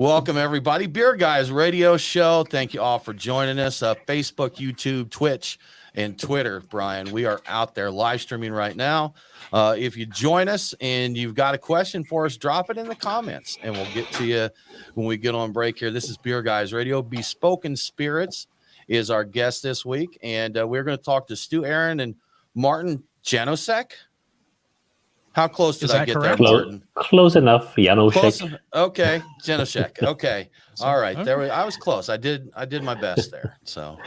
Welcome, everybody. Beer Guys Radio Show. Thank you all for joining us. Facebook, YouTube, Twitch, and Twitter, Brian. We are out there live streaming right now. If you join us and you've got a question for us, drop it in the comments, and we'll get to you when we get on break here. This is Beer Guys Radio. Bespoken Spirits is our guest this week, and we're going to talk to Stu Aaron and Martin Janousek. How close did I get there, Martin? Close enough, Janousek. Okay, Janousek. Okay, all right. There I was close. I did my best there. So,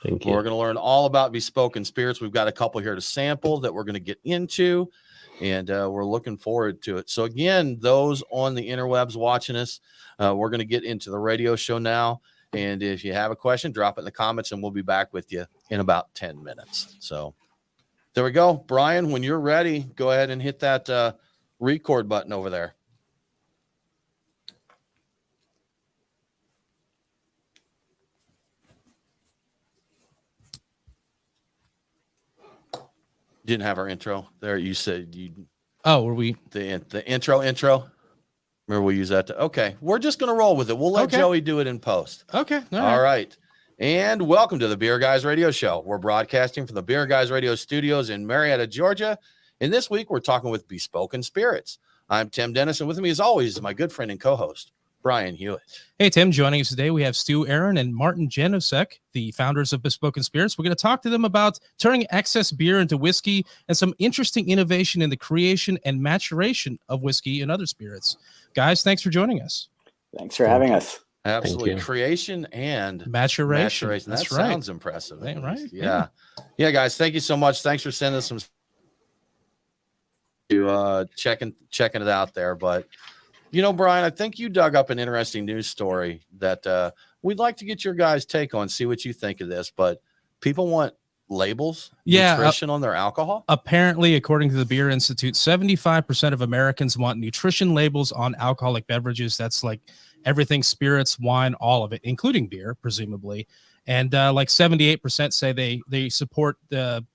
thank you. We're going to learn all about Bespoken Spirits. We've got a couple here to sample that we're going to get into, and we're looking forward to it. So again, those on the interwebs watching us, we're going to get into the radio show now. And if you have a question, drop it in the comments, and we'll be back with you in about 10 minutes. So. There we go. Brian, when you're ready, go ahead and hit that record button over there. Didn't have our intro there. You said you. Oh, were we? The intro? Remember, we use that. Okay. We're just going to roll with it. We'll let Joey do it in post. Okay. All right. And welcome to the Beer Guys Radio Show. We're broadcasting from the Beer Guys Radio Studios in Marietta, Georgia. And this week, we're talking with Bespoken Spirits. I'm Tim Dennis, and with me, as always, is my good friend and co-host, Brian Hewitt. Hey, Tim. Joining us today, we have Stu Aaron and Martin Janousek, the founders of Bespoken Spirits. We're going to talk to them about turning excess beer into whiskey and some interesting innovation in the creation and maturation of whiskey and other spirits. Guys, thanks for joining us. Thanks for having us. Absolutely. Creation and maturation. That sounds impressive. Right? Yeah, guys. Thank you so much. Thanks for sending us some checking it out there. But Brian, I think you dug up an interesting news story that we'd like to get your guys' take on, see what you think of this. But people want labels, nutrition on their alcohol. Apparently, according to the Beer Institute, 75% of Americans want nutrition labels on alcoholic beverages. That's like everything, spirits, wine, all of it, including beer, presumably. And like 78% say they support the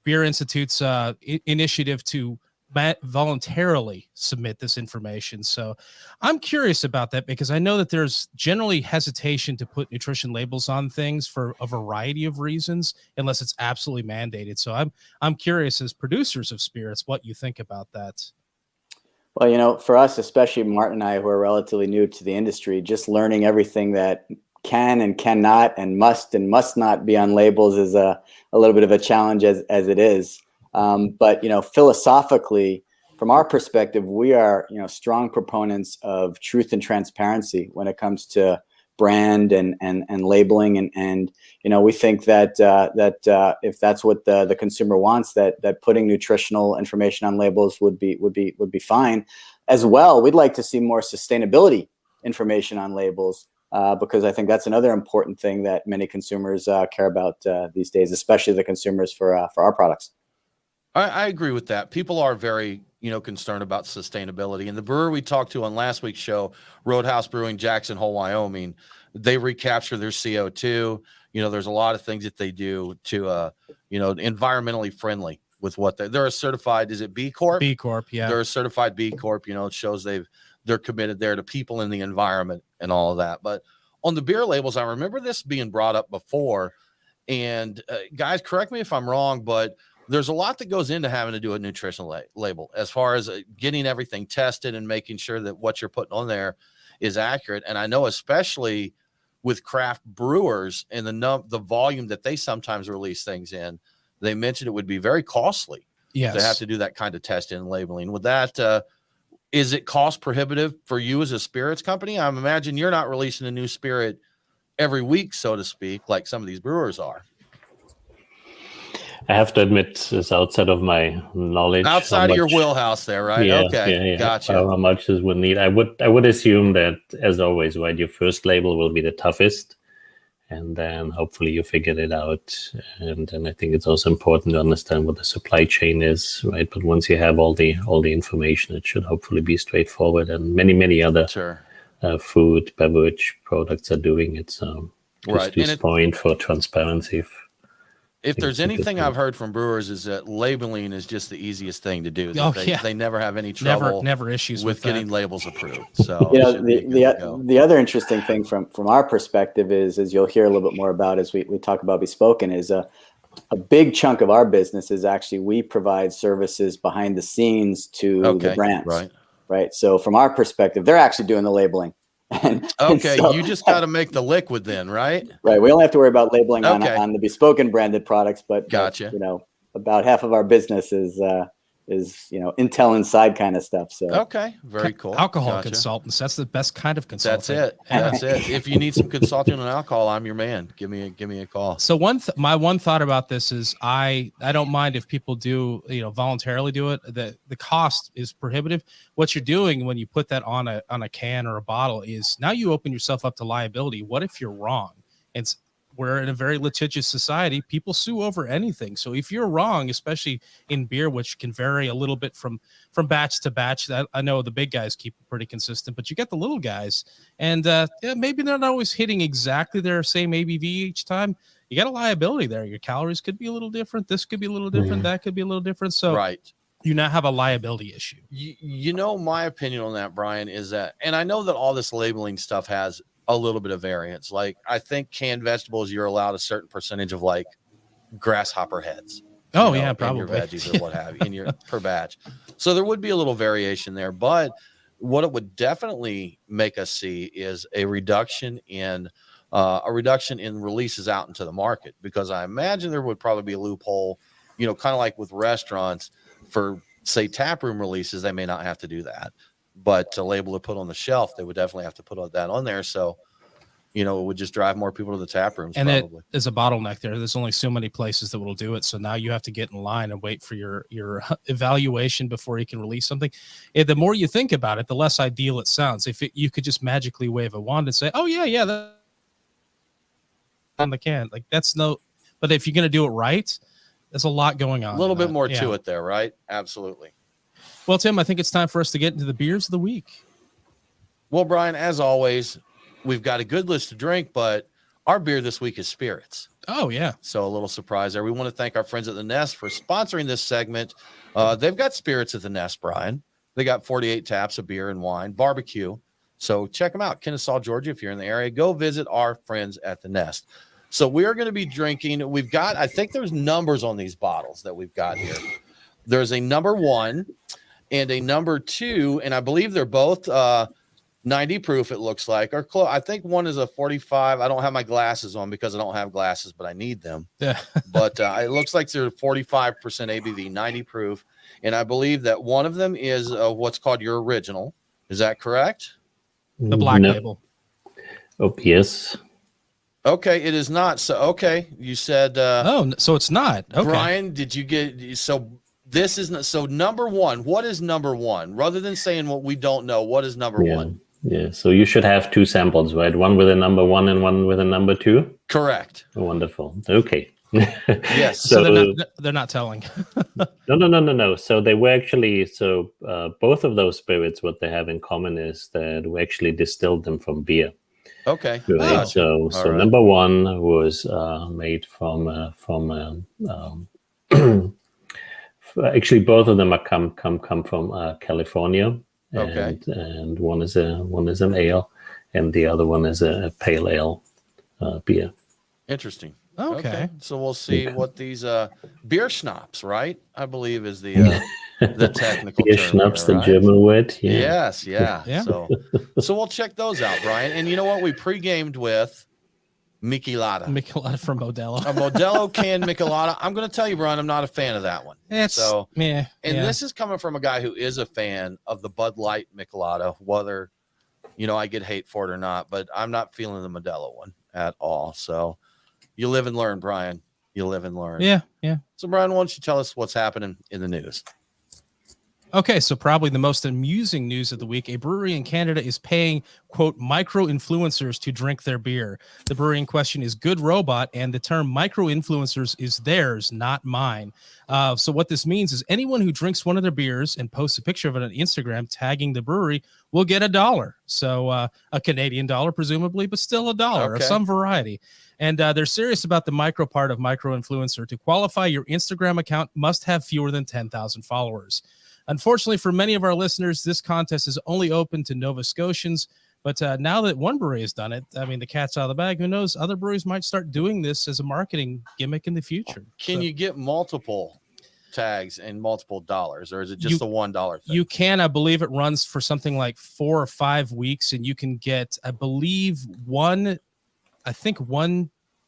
Beer Institute's initiative to voluntarily submit this information. So I'm curious about that, because I know that there's generally hesitation to put nutrition labels on things for a variety of reasons, unless it's absolutely mandated. So I'm curious, as producers of spirits, what you think about that. Well, for us, especially Martin and I, who are relatively new to the industry, just learning everything that can and cannot and must not be on labels is a little bit of a challenge as it is. But philosophically, from our perspective, we are strong proponents of truth and transparency when it comes to brand and labeling, and we think that if that's what the consumer wants, that putting nutritional information on labels would be fine. As well, we'd like to see more sustainability information on labels, because I think that's another important thing that many consumers care about these days, especially the consumers for our products. I agree with that. People are very, concerned about sustainability. And the brewer we talked to on last week's show, Roadhouse Brewing, Jackson Hole, Wyoming, they recapture their CO2. There's a lot of things that they do to, environmentally friendly with what they're a certified, is it B Corp? B Corp, yeah. They're a certified B Corp. It shows they're committed there to people in the environment and all of that. But on the beer labels, I remember this being brought up before. And guys, correct me if I'm wrong, but there's a lot that goes into having to do a nutritional label, as far as getting everything tested and making sure that what you're putting on there is accurate. And I know, especially with craft brewers and the volume that they sometimes release things in, they mentioned it would be very costly to have to do that kind of testing and labeling. With that, is it cost prohibitive for you as a spirits company? I imagine you're not releasing a new spirit every week, so to speak, like some of these brewers are. I have to admit, it's outside of my knowledge. Outside of your wheelhouse there, right? Yeah, okay, gotcha. How much this would need. I would assume that, as always, right, your first label will be the toughest, and then hopefully you figured it out. And then I think it's also important to understand what the supply chain is, right? But once you have all the information, it should hopefully be straightforward. And many other food, beverage products are doing it. So just this point for transparency. if think there's it's a good anything thing. I've heard from brewers is that labeling is just the easiest thing to do. Oh, They never have any trouble never issues with with getting that. labels approved. So You it know, should be good to go. the other interesting thing from our perspective is, as you'll hear a little bit more about as we talk about Bespoken, is a big chunk of our business is actually we provide services behind the scenes to the brands. Right. So from our perspective, they're actually doing the labeling. Okay, so, you just got to make the liquid then, right? Right. We only have to worry about labeling Okay. on the Bespoken branded products, but Gotcha. you know, about half of our business is you know, Intel Inside kind of stuff. So Okay, very cool. Alcohol Gotcha. consultants. That's the best kind of consultant. That's it. That's it. If you need some consulting on alcohol, I'm your man. Give me a call. So my one thought about this is I don't mind if people do, you know, voluntarily do it. The cost is prohibitive. What you're doing when you put that on a can or a bottle is now you open yourself up to liability. What if you're wrong? We're in a very litigious society. People sue over anything. So if you're wrong, especially in beer, which can vary a little bit from batch to batch, that I know the big guys keep it pretty consistent, but you get the little guys, and maybe they're not always hitting exactly their same ABV each time. You got a liability there. Your calories could be a little different. This could be a little different. That could be a little different. So right. You now have a liability issue. You know, my opinion on that, Brian, is that, and I know that all this labeling stuff has a little bit of variance. Like I think canned vegetables, you're allowed a certain percentage of like grasshopper heads. Oh yeah, probably in your veggies or what have you in your per batch. So there would be a little variation there, but what it would definitely make us see is a reduction in releases out into the market, because I imagine there would probably be a loophole, you know, kind of like with restaurants for say taproom releases. They may not have to do that, but to label to put on the shelf, they would definitely have to put that on there. So, you know, it would just drive more people to the tap rooms. And probably. it is a bottleneck there. There's only so many places that will do it. So now you have to get in line and wait for your evaluation before you can release something. And the more you think about it, the less ideal it sounds. If you could just magically wave a wand and say, oh yeah, that on the can, like that's no, but if you're going to do it right, there's a lot going on. A little bit more to it there, right? Absolutely. Well, Tim, I think it's time for us to get into the beers of the week. Well, Brian, as always, we've got a good list to drink, but our beer this week is spirits. Oh, yeah. So a little surprise there. We want to thank our friends at the Nest for sponsoring this segment. They've got spirits at the Nest, Brian. They got 48 taps of beer and wine, barbecue. So check them out. Kennesaw, Georgia. If you're in the area, go visit our friends at the Nest. So we're going to be drinking. We've got, I think there's numbers on these bottles that we've got here. There's a number 1 and a number 2, and I believe they're both 90 proof, it looks like. Or I think one is a 45. I don't have my glasses on because I don't have glasses, but I need them. Yeah. But it looks like they're 45% ABV, 90 proof. And I believe that one of them is what's called your original. Is that correct? The black label. Oh, yes. Okay, it is not. So, okay, you said. So it's not. Okay. Brian, did you get. So this is not. So number 1, what is number 1? Rather than saying what we don't know, what is number 1? Yeah, so you should have 2 samples, right? One with a number 1 and one with a number 2? Correct. Oh, wonderful. Okay. Yes. So they're not telling. No. So they were actually, both of those spirits, what they have in common is that we actually distilled them from beer. Okay. Right. So right. Number 1 was made from actually both of them are come from California. Okay. And one is an ale, and the other one is a pale ale beer. Interesting. Okay. So we'll see what these beer schnapps, right? I believe is the technical beer term schnapps, here, the right? German word. Yeah. Yes, yeah. Yeah. So we'll check those out, Brian. And you know what? We pre-gamed with Michelada. Michelada from Modelo. A Modelo canned Michelada. I'm going to tell you, Brian, I'm not a fan of that one. This is coming from a guy who is a fan of the Bud Light Michelada, whether, you know, I get hate for it or not, but I'm not feeling the Modelo one at all. So you live and learn, Brian. You live and learn. Yeah. So, Brian, why don't you tell us what's happening in the news? Okay, so probably the most amusing news of the week. A brewery in Canada is paying, quote, micro-influencers to drink their beer. The brewery in question is Good Robot, and the term micro-influencers is theirs, not mine. So what this means is anyone who drinks one of their beers and posts a picture of it on Instagram tagging the brewery will get $1. So a Canadian dollar, presumably, but still $1 of some variety. And they're serious about the micro part of micro-influencer. To qualify, your Instagram account must have fewer than 10,000 followers. Unfortunately, for many of our listeners, this contest is only open to Nova Scotians. But now that one brewery has done it, I mean, the cat's out of the bag. Who knows? Other breweries might start doing this as a marketing gimmick in the future. Can you get multiple tags and multiple dollars, or is it just the $1 thing? You can. I believe it runs for something like 4 or 5 weeks, and you can get, I believe, one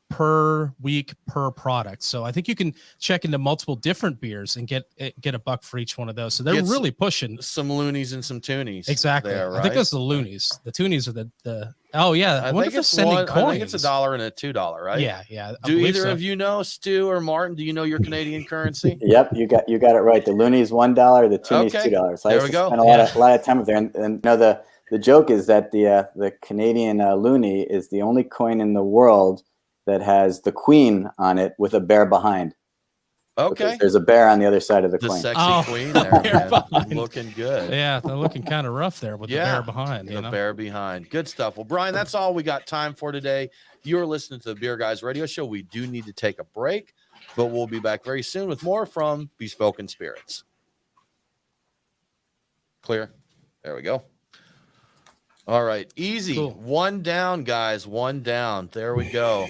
per week per product. So I think you can check into multiple different beers and get $1 for each one of those. So they're really pushing some loonies and some toonies. Exactly. There, right? I think it's the loonies. The toonies are the oh yeah. I wonder if they're sending coins. I think it's $1 and a $2, right? Yeah. Do either of you know, Stu or Martin? Do you know your Canadian currency? Yep, you got it right. The loonies $1, the toonies $2. So there we go. Spend a lot of time with there. And you know, the joke is that the Canadian loonie is the only coin in the world that has the queen on it with a bear behind. Okay. Because there's a bear on the other side of the coin. Sexy queen there, man. Looking good. Yeah, they're looking kind of rough there with the bear behind. The bear behind. Good stuff. Well, Brian, that's all we got time for today. You're listening to the Beer Guys Radio Show. We do need to take a break, but we'll be back very soon with more from Bespoken Spirits. Clear. There we go. All right. Easy. Cool. One down, guys. One down. There we go.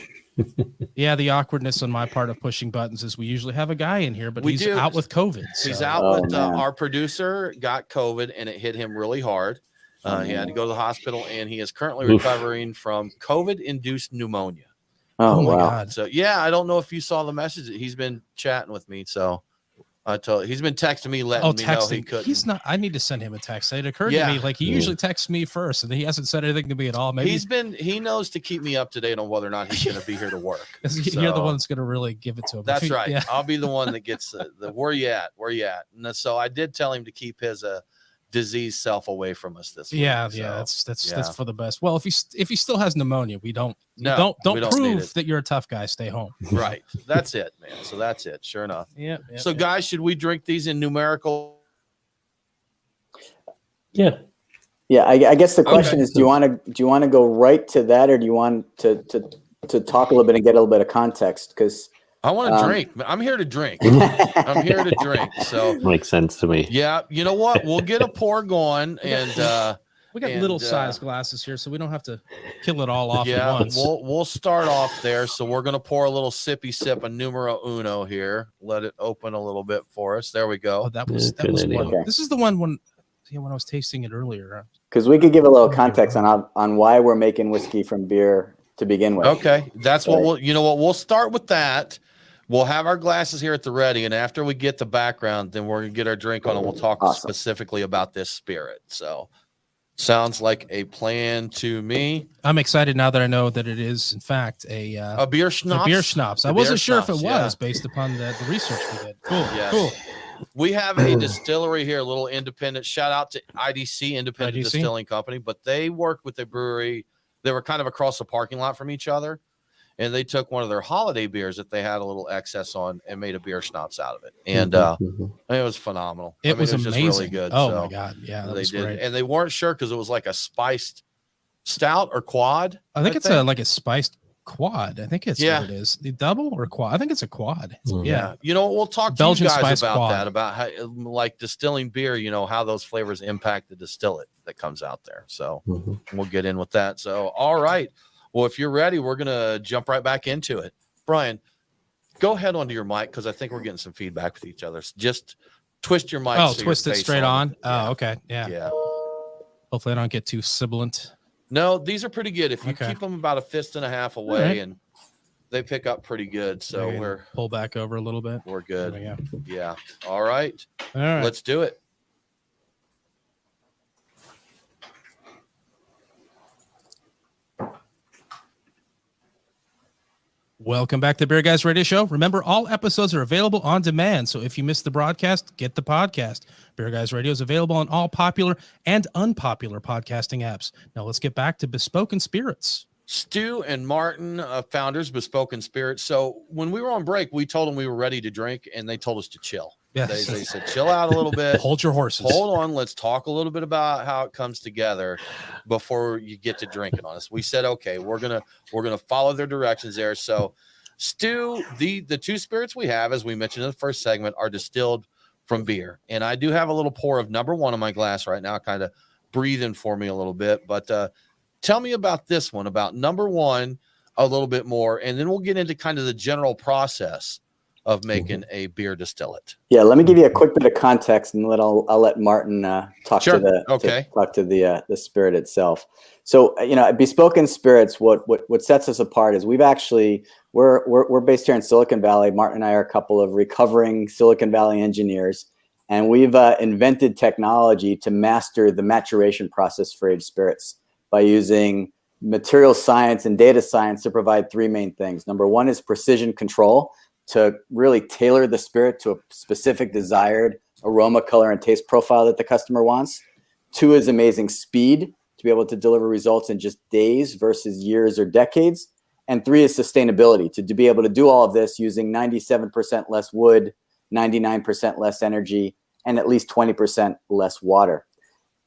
Yeah, the awkwardness on my part of pushing buttons is we usually have a guy in here, but he's out with COVID. So. He's out with our producer got COVID, and it hit him really hard. He had to go to the hospital, and he is currently recovering from COVID-induced pneumonia. Oh my wow. God. So, yeah, I don't know if you saw the message. He's been chatting with me, so he's been texting me, letting me know he couldn't. He's not. I need to send him a text. It occurred to me, like he usually texts me first, and he hasn't said anything to me at all. Maybe he knows to keep me up to date on whether or not he's going to be here to work. You're the one that's going to really give it to him. That's right. Yeah. I'll be the one that gets the where you at? Where you at? And so I did tell him to keep his disease self away from us this week. Yeah, that's for the best. Well, if he still has pneumonia, don't prove that you're a tough guy. Stay home. Right. That's it, man. So that's it. Sure enough. Yeah. So guys, should we drink these in numerical? Yeah. I guess the question is, do you want to go right to that, or do you want to talk a little bit and get a little bit of context? Because I want to drink. I'm here to drink. I'm here to drink. So makes sense to me. Yeah. You know what? We'll get a pour going, and we got little size glasses here, so we don't have to kill it all off at once. We'll start off there. So we're gonna pour a little sippy sip of numero uno here. Let it open a little bit for us. There we go. Oh, that was one. Okay. This is the one when I was tasting it earlier. Because we could give a little context on why we're making whiskey from beer to begin with. Okay, that's what we'll start with that. We'll have our glasses here at the ready, and after we get the background, then we're gonna get our drink on, and we'll talk specifically about this spirit. So, sounds like a plan to me. I'm excited now that I know that it is, in fact, a beer schnapps. A beer schnapps. I wasn't sure if it was based upon the research we did. Cool. Yes. Cool. We have a distillery here, a little independent. Shout out to IDC, Independent Distilling Company, but they worked with a brewery. They were kind of across the parking lot from each other. And they took one of their holiday beers that they had a little excess on and made a beer schnapps out of it. And it was phenomenal. It was amazing. Just really good. Oh, my God. Yeah, they did. Great. And they weren't sure because it was like a spiced stout or quad. I think it's like a spiced quad. I think it's what it is. The double or quad? I think it's a quad. Yeah. You know, we'll talk to Belgian you guys about quad. that, about how, like distilling beer, how those flavors impact the distillate that comes out there. So we'll get in with that. So, all right. Well, if you're ready, we're going to jump right back into it. Brian, go ahead onto your mic because I think we're getting some feedback with each other. So just twist your mic. Oh, twist it straight on? Yeah. Oh, okay. Yeah. Hopefully I don't get too sibilant. No, these are pretty good. If you keep them about a fist and a half away, and they pick up pretty good. So we're pull back over a little bit. We're good. Yeah. All right. Let's do it. Welcome back to Beer Guys Radio Show. Remember, all episodes are available on demand. So if you missed the broadcast, get the podcast. Beer Guys Radio is available on all popular and unpopular podcasting apps. Now let's get back to Bespoken Spirits. Stu and Martin, founders, Bespoken Spirits. So when we were on break, we told them we were ready to drink, and they told us to chill. Yes. They said, chill out a little bit. Hold your horses. Hold on. Let's talk a little bit about how it comes together before you get to drinking on us. We said, okay, we're gonna follow their directions there. So, Stu, the two spirits we have, as we mentioned in the first segment, are distilled from beer. And I do have a little pour of number one in my glass right now, kind of breathing for me a little bit. But tell me about this one, about number one, a little bit more, and then we'll get into kind of the general process of making a beer distillate. Yeah, let me give you a quick bit of context, and I'll let Martin talk Sure. to the Okay. talk to the spirit itself. So at Bespoken Spirits, what sets us apart is we're based here in Silicon Valley. Martin and I are a couple of recovering Silicon Valley engineers, and we've invented technology to master the maturation process for aged spirits by using material science and data science to provide three main things. Number one is precision control, to really tailor the spirit to a specific desired aroma, color, and taste profile that the customer wants. Two is amazing speed, to be able to deliver results in just days versus years or decades. And three is sustainability, to be able to do all of this using 97% less wood, 99% less energy, and at least 20% less water.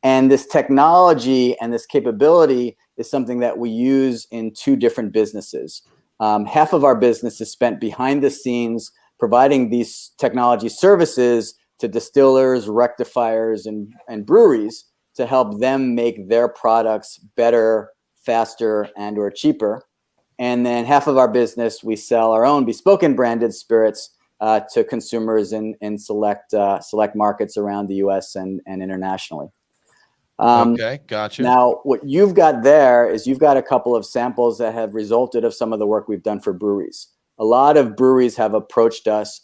And this technology and this capability is something that we use in two different businesses. Half of our business is spent behind the scenes providing these technology services to distillers, rectifiers, and breweries to help them make their products better, faster, and or cheaper. And then half of our business, we sell our own Bespoken branded spirits to consumers in select markets around the U.S. and internationally. Okay, gotcha. Now, what you've got there is you've got a couple of samples that have resulted of some of the work we've done for breweries. A lot of breweries have approached us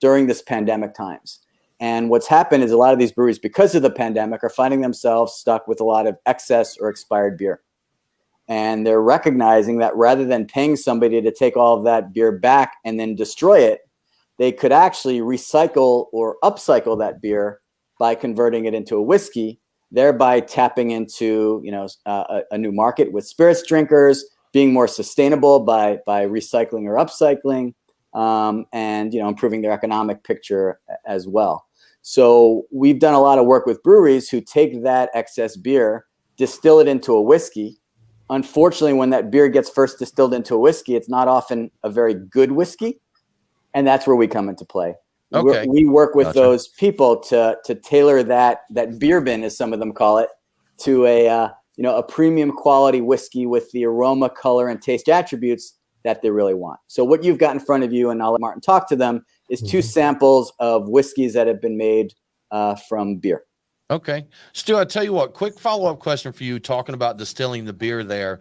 during this pandemic times. And what's happened is a lot of these breweries, because of the pandemic, are finding themselves stuck with a lot of excess or expired beer. And they're recognizing that rather than paying somebody to take all of that beer back and then destroy it, they could actually recycle or upcycle that beer by converting it into a whiskey, thereby tapping into a new market with spirits drinkers, being more sustainable by recycling or upcycling, and improving their economic picture as well. So we've done a lot of work with breweries who take that excess beer, distill it into a whiskey. Unfortunately, when that beer gets first distilled into a whiskey, it's not often a very good whiskey, and that's where we come into play. Okay. We work with Gotcha. those people to tailor that beer bin, as some of them call it, to a premium quality whiskey with the aroma, color, and taste attributes that they really want. So what you've got in front of you, and I'll let Martin talk to them, is two samples of whiskeys that have been made from beer. Okay. Stu, I tell you what, quick follow-up question for you, talking about distilling the beer there.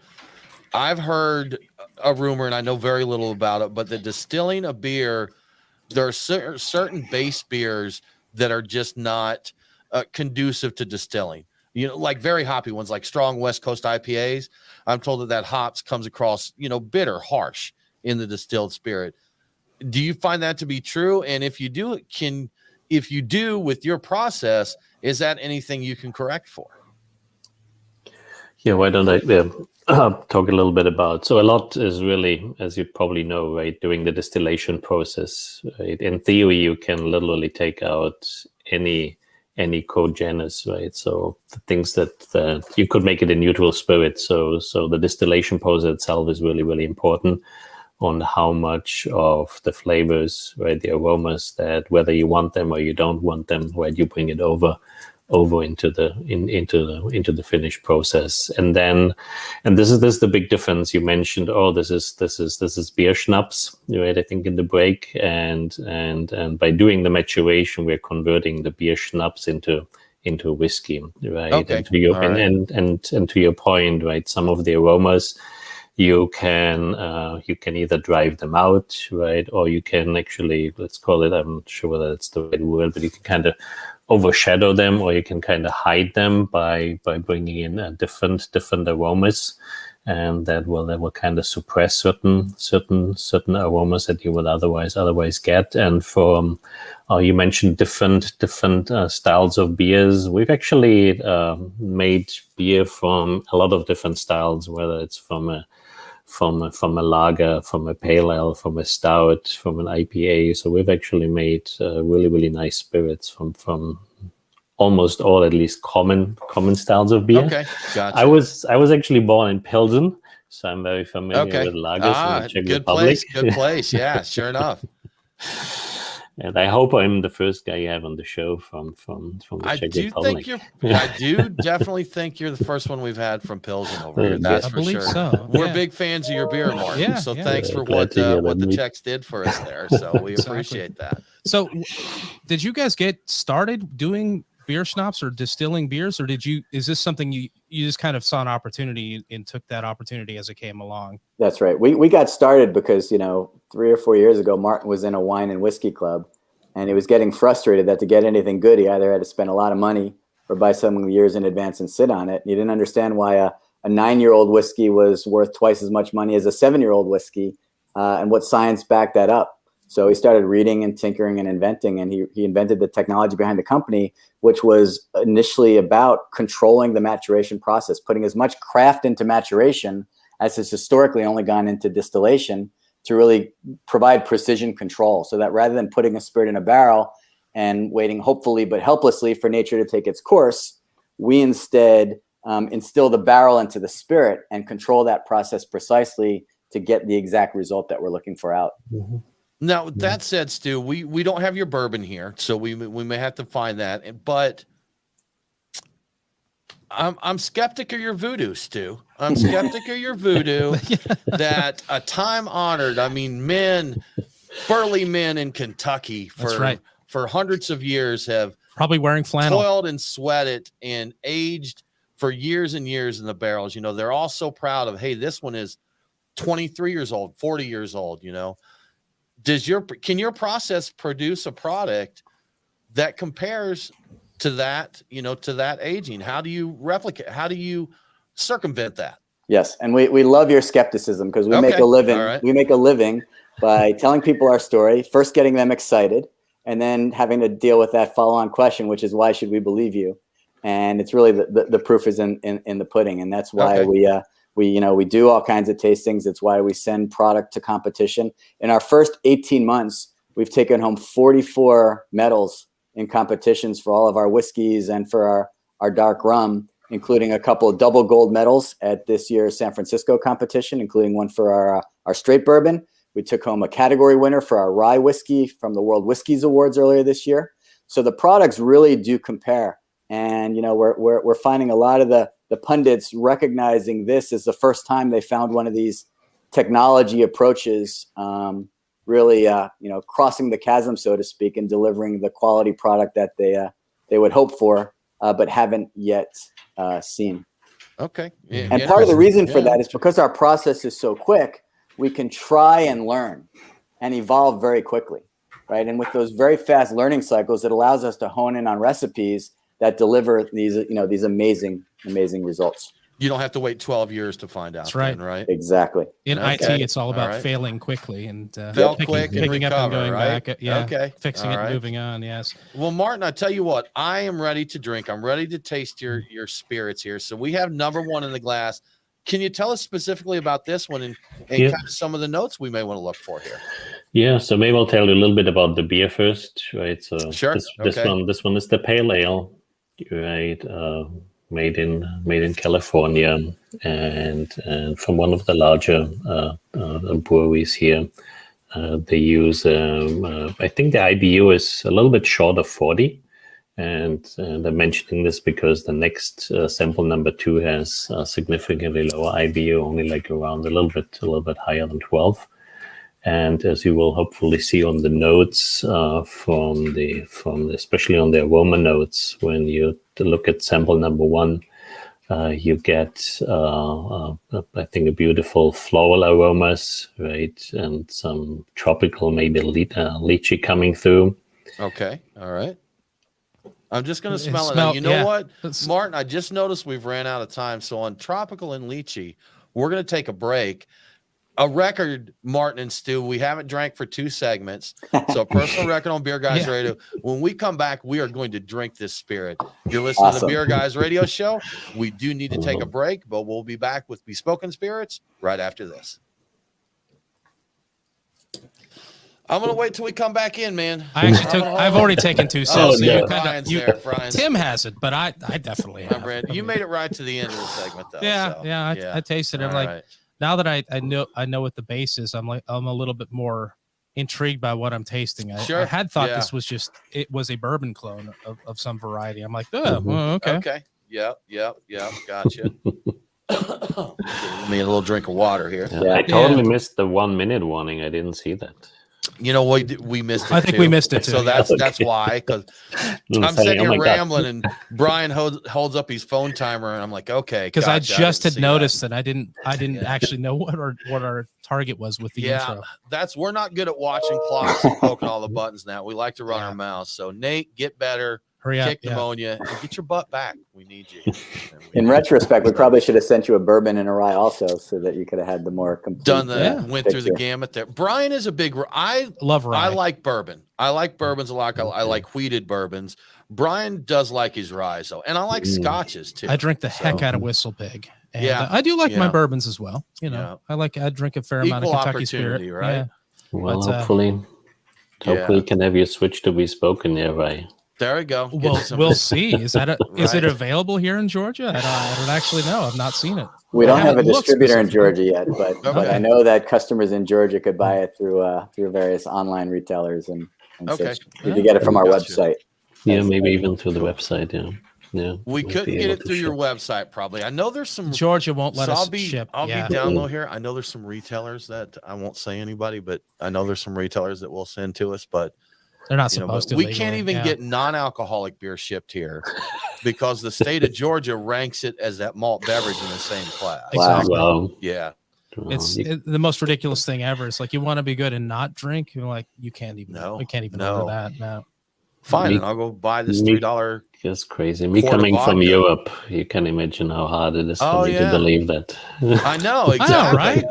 I've heard a rumor, and I know very little about it, but the distilling of beer, there are certain base beers that are just not conducive to distilling. Like very hoppy ones, like strong West Coast IPAs. I'm told that hops comes across, bitter, harsh in the distilled spirit. Do you find that to be true? And if you do with your process, is that anything you can correct for? Yeah, why don't I talk a little bit about? So a lot is really, as you probably know, right, doing the distillation process. Right? In theory, you can literally take out any co-genus, right? So the things that you could make it a neutral spirit. So the distillation process itself is really, really important on how much of the flavors, right, the aromas, that whether you want them or you don't want them, right, you bring it over into the finished process. And this is the big difference. You mentioned, this is beer schnapps, right? I think in the break, and by doing the maturation, we're converting the beer schnapps into whiskey, right? Okay. And to your point, right, some of the aromas, you can either drive them out, right, or you can actually, let's call it, I'm not sure whether it's the right word, but you can kind of overshadow them, or you can kind of hide them by bringing in different aromas. and that will kind of suppress certain aromas that you would otherwise get. And from you mentioned different styles of beers. We've actually made beer from a lot of different styles, whether it's from a lager, from a pale ale, from a stout, from an IPA. So we've actually made really nice spirits from almost all, at least common styles of beer. Okay, gotcha. I was actually born in Pilsen, so I'm very familiar with lagers in the Czech Republic. Good place. Yeah, sure enough. And I hope I'm the first guy you have on the show from the Czech Republic. I do definitely think you're the first one we've had from Pilsen over here. That's for sure. So. We're big fans of your beer, Martin. So thanks for what the Czechs did for us there. So we appreciate that. So did you guys get started doing beer schnapps or distilling beers, or is this something you just kind of saw an opportunity and took that opportunity as it came along? That's right. We got started because 3 or 4 years ago, Martin was in a wine and whiskey club, and he was getting frustrated that to get anything good, he either had to spend a lot of money or buy some years in advance and sit on it. And he didn't understand why a 9-year-old whiskey was worth twice as much money as a 7-year-old whiskey, and what science backed that up. So he started reading and tinkering and inventing, and he invented the technology behind the company, which was initially about controlling the maturation process, putting as much craft into maturation as has historically only gone into distillation, to really provide precision control, so that rather than putting a spirit in a barrel and waiting hopefully but helplessly for nature to take its course, we instead instill the barrel into the spirit and control that process precisely to get the exact result that we're looking for out. Mm-hmm. Now, that said, Stu, we don't have your bourbon here, so we may have to find that. But I'm skeptic of your voodoo, Stu. I'm skeptic of your voodoo that a time-honored, burly men in Kentucky for hundreds of years have probably wearing flannel, toiled and sweated and aged for years and years in the barrels. They're all so proud of, hey, this one is 23 years old, 40 years old, Can your process produce a product that compares to that, to that aging? How do you replicate? How do you circumvent that? Yes, and we love your skepticism, because we make a living. Right. We make a living by telling people our story, first getting them excited, and then having to deal with that follow-on question, which is, why should we believe you? And it's really the proof is in the pudding, and that's why we do all kinds of tastings. It's why we send product to competition. In our first 18 months, we've taken home 44 medals in competitions for all of our whiskeys and for our dark rum, including a couple of double gold medals at this year's San Francisco competition, including one for our straight bourbon. We took home a category winner for our Rye Whiskey from the World Whiskies Awards earlier this year. So the products really do compare. And, we're finding a lot of the pundits recognizing this as the first time they found one of these technology approaches, really, crossing the chasm, so to speak, and delivering the quality product that they would hope for, but haven't yet seen. Okay. Yeah, and part of the reason for that is because our process is so quick, we can try and learn and evolve very quickly, right? And with those very fast learning cycles, it allows us to hone in on recipes that deliver these amazing results. You don't have to wait 12 years to find out. That's right. Then, right? Exactly. In IT, it's all about failing quickly and picking up and going back. Fixing it and moving on. Yes. Well, Martin, I tell you what, I am ready to drink. I'm ready to taste your spirits here. So we have number one in the glass. Can you tell us specifically about this one and kind of some of the notes we may want to look for here? Yeah, so maybe I'll tell you a little bit about the beer first, right? So sure. This one is the pale ale, right? Made in California and from one of the larger breweries here. They use I think the IBU is a little bit short of 40. And I'm mentioning this because the next sample number 2 has a significantly lower IBU, only like around a little bit higher than 12. And as you will hopefully see on the notes from especially on the aroma notes, when you look at sample number 1, you get I think a beautiful floral aromas, right, and some tropical, maybe lychee coming through. Okay, all right. I'm just going to smell it. You know what, Martin, I just noticed we've ran out of time. So on tropical and lychee, We're going to take a break. A record, Martin and Stu, we haven't drank for 2 segments. So a personal record on Beer Guys Radio. When we come back, we are going to drink this spirit. You're listening to the Beer Guys Radio Show. We do need to take a break, but we'll be back with Bespoken Spirits right after this. I'm going to wait till we come back in, man. I've already taken 2 sips. Tim hasn't, but I definitely have. You made it right to the end of the segment, though. I tasted it. I'm like, now that I know what the base is, I'm a little bit more intrigued by what I'm tasting. I had thought this was it was a bourbon clone of some variety. I'm like, okay. Okay. Yep. Gotcha. Give me a little drink of water here. I totally missed the 1 minute warning. I didn't see that. You know, we missed it. I think we missed it too. So that's why, because I'm sitting here rambling, and Brian holds up his phone timer, and I'm like, okay, because I just had noticed that I didn't actually know what our target was with the intro. We're not good at watching clocks and poking all the buttons now. We like to run our mouths. So Nate, get better. Hurry up, kick pneumonia, and get your butt back. We need you. In retrospect, we probably should have sent you a bourbon and a rye also, so that you could have had the more complete. Went through the gamut there. Brian is a big. I love rye. I like bourbon. I like bourbons a lot. I like wheated bourbons. Brian does like his rye, and I like scotches too. I drink the heck out of Whistle Pig. And I do like my bourbons as well. You know, I drink a fair amount of Kentucky Spirit, right? Yeah. Well, hopefully you can have you switch to Bespoken nearby. There we go. We'll see. Is it available here in Georgia? I don't actually know. I've not seen it. We don't have a distributor in Georgia yet, but I know that customers in Georgia could buy it through various online retailers and such. You can get it from our website. Yeah, maybe even through the website. Yeah. We couldn't get it through your website, probably. I know there's some. Georgia won't let us ship. I'll be down low here. I know there's some retailers that I won't say anybody, but I know there's some retailers that will send to us, but. They're not supposed to. We can't even get non-alcoholic beer shipped here because the state of Georgia ranks it as that malt beverage in the same class. Exactly. Wow. Yeah. It's the most ridiculous thing ever. It's like you want to be good and not drink. You're like, you can't even. We can't even order that. No. Fine, and I'll go buy this $3. That's crazy. Me coming from Europe, you can imagine how hard it is for me to believe that. I know, exactly. Right?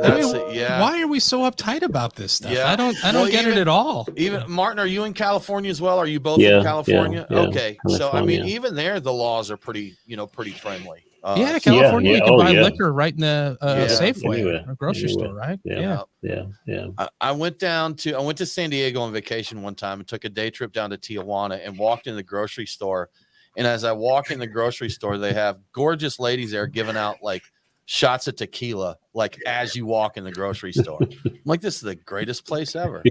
Why are we so uptight about this stuff? Yeah. I don't get it at all. Even Martin, are you in California as well? Are you both in California? Yeah, okay. So I mean, even there, the laws are pretty friendly. California, you can buy liquor right in the Safeway or grocery store, right? Yeah. I went to San Diego on vacation one time and took a day trip down to Tijuana and walked in the grocery store. And as I walk in the grocery store, they have gorgeous ladies there giving out like shots of tequila, like as you walk in the grocery store. I'm like, this is the greatest place ever.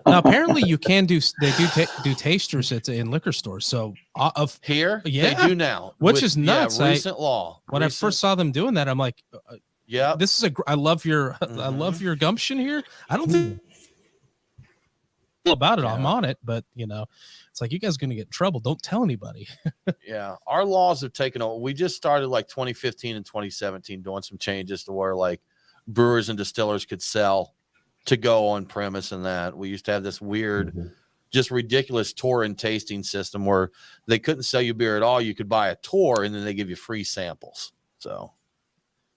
Now, apparently, you can do tasters in liquor stores. So here, they do now, which is nuts. Recent law. When I first saw them doing that, I'm like, this is I love your gumption here. I don't think about it. I'm on it, but it's like you guys are going to get in trouble. Don't tell anybody. Our laws have taken over. We just started like 2015 and 2017 doing some changes to where like brewers and distillers could sell to go on premise and that. We used to have this weird, just ridiculous tour and tasting system where they couldn't sell you beer at all. You could buy a tour and then they give you free samples. So